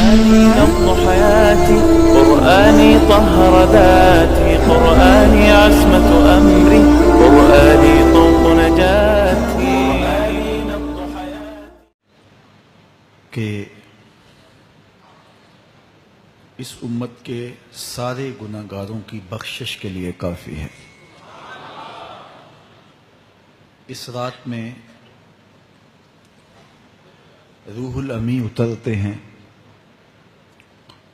قرآني نبض حياتي، قرآني طهر ذاتي، قرآني عصمة أمري، قرآني طوق نجاتي، قرآني نبض حياتي. کہ اس امت کے سارے گناہ گاروں کی بخشش کے لیے کافی ہے. اس رات میں روح الامی اترتے ہیں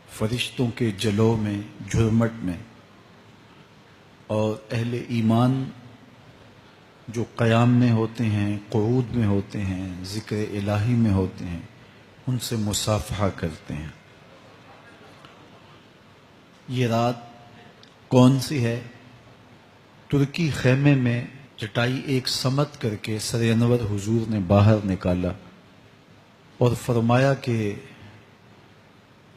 فرشتوں کے جلو میں، جھرمٹ میں، اور اہل ایمان جو قیام میں ہوتے ہیں، قعود میں ہوتے ہیں، ذکر الہی میں ہوتے ہیں، ان سے مصافحہ کرتے ہیں. یہ رات کون سی ہے؟ ترکی خیمے میں چٹائی ایک سمت کر کے سر انور حضور نے باہر نکالا اور فرمایا کہ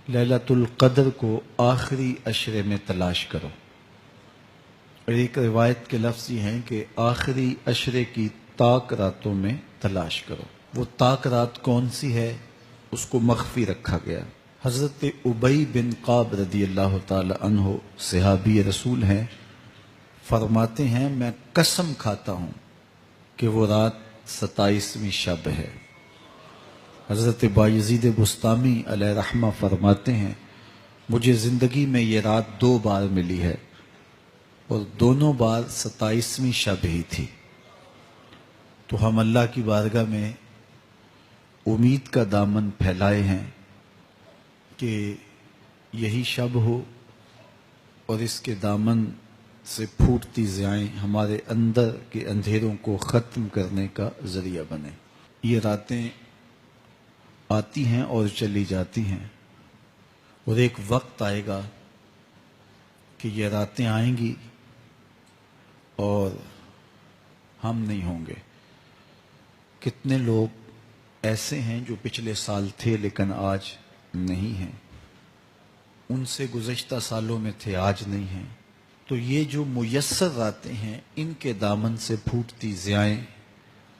لیلۃ القدر کو آخری عشرے میں تلاش کرو. اور ایک روایت کے لفظ یہ ہیں کہ آخری عشرے کی تاک راتوں میں تلاش کرو. وہ تاک رات کون سی ہے؟ اس کو مخفی رکھا گیا. حضرت ابی بن قعب رضی اللہ تعالی عنہ صحابی رسول ہیں، فرماتے ہیں میں قسم کھاتا ہوں کہ وہ رات 27ویں شب ہے. حضرت بایزید بسطامی علیہ رحمہ فرماتے ہیں مجھے زندگی میں یہ رات 2 بار ملی ہے اور دونوں بار 27ویں شب ہی تھی. تو ہم اللہ کی بارگاہ میں امید کا دامن پھیلائے ہیں کہ یہی شب ہو اور اس کے دامن سے پھوٹتی ضیائیں ہمارے اندر کے اندھیروں کو ختم کرنے کا ذریعہ بنے. یہ راتیں آتی ہیں اور چلی جاتی ہیں، اور ایک وقت آئے گا کہ یہ راتیں آئیں گی اور ہم نہیں ہوں گے. کتنے لوگ ایسے ہیں جو پچھلے سال تھے لیکن آج نہیں ہیں، ان سے گزشتہ سالوں میں تھے آج نہیں ہیں. تو یہ جو میسر راتیں ہیں ان کے دامن سے پھوٹتی ضیائیں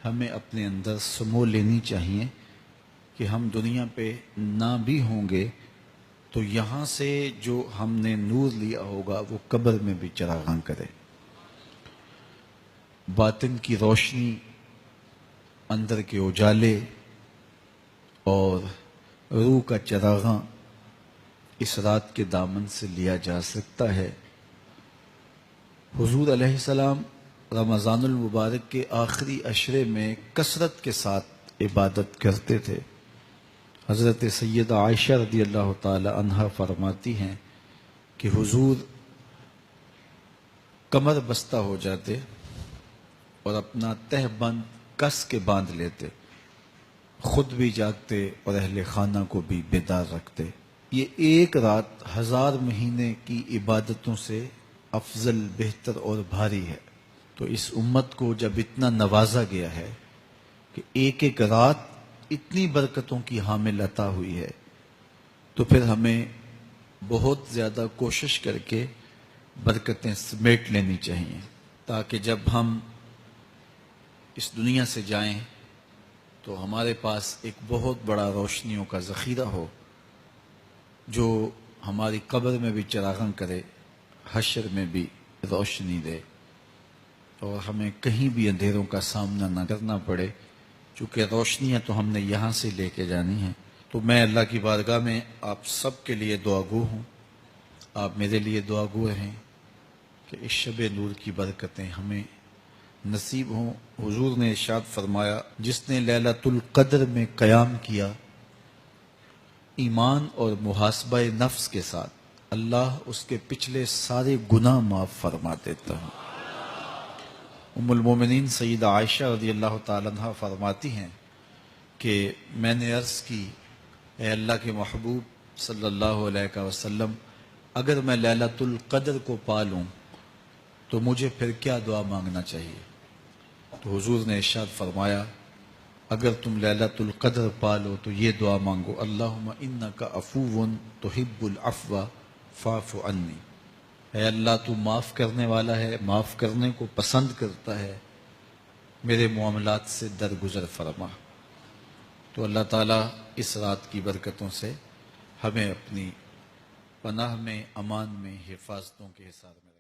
ہمیں اپنے اندر سمو لینی چاہیے کہ ہم دنیا پہ نہ بھی ہوں گے تو یہاں سے جو ہم نے نور لیا ہوگا وہ قبر میں بھی چراغاں کرے. باطن کی روشنی، اندر کے اجالے اور روح کا چراغاں اس رات کے دامن سے لیا جا سکتا ہے. حضور علیہ السلام رمضان المبارک کے آخری عشرے میں کثرت کے ساتھ عبادت کرتے تھے. حضرت سیدہ عائشہ رضی اللہ تعالی عنہا فرماتی ہیں کہ حضور کمر بستہ ہو جاتے اور اپنا تہ بند کس کے باندھ لیتے، خود بھی جاگتے اور اہل خانہ کو بھی بیدار رکھتے. یہ ایک رات 1000 مہینے کی عبادتوں سے افضل، بہتر اور بھاری ہے. تو اس امت کو جب اتنا نوازا گیا ہے کہ ایک ایک رات اتنی برکتوں کی حامل عطا ہوئی ہے، تو پھر ہمیں بہت زیادہ کوشش کر کے برکتیں سمیٹ لینی چاہیے تاکہ جب ہم اس دنیا سے جائیں تو ہمارے پاس ایک بہت بڑا روشنیوں کا ذخیرہ ہو جو ہماری قبر میں بھی چراغاں کرے، حشر میں بھی روشنی دے، اور ہمیں کہیں بھی اندھیروں کا سامنا نہ کرنا پڑے، چونکہ روشنیاں تو ہم نے یہاں سے لے کے جانی ہیں. تو میں اللہ کی بارگاہ میں آپ سب کے لیے دعا گو ہوں، آپ میرے لیے دعا گو رہیں کہ اس شب نور کی برکتیں ہمیں نصیب ہوں. حضور نے ارشاد فرمایا جس نے لیلۃ القدر میں قیام کیا ایمان اور محاسبہ نفس کے ساتھ، اللہ اس کے پچھلے سارے گناہ معاف فرما دیتا ہوں. ام المومنین سیدہ عائشہ رضی اللہ تعالیٰ عنہ فرماتی ہیں کہ میں نے عرض کی اے اللہ کے محبوب صلی اللہ علیہ وسلم، اگر میں لیلۃ القدر کو پا لوں تو مجھے پھر کیا دعا مانگنا چاہیے؟ تو حضور نے ارشاد فرمایا اگر تم لیلۃ القدر پا لو تو یہ دعا مانگو اللہم انک عفو تحب العفو فاعف عنی. اے اللہ تو معاف کرنے والا ہے، معاف کرنے کو پسند کرتا ہے، میرے معاملات سے درگزر فرما. تو اللہ تعالیٰ اس رات کی برکتوں سے ہمیں اپنی پناہ میں، امان میں، حفاظتوں کے حصار میں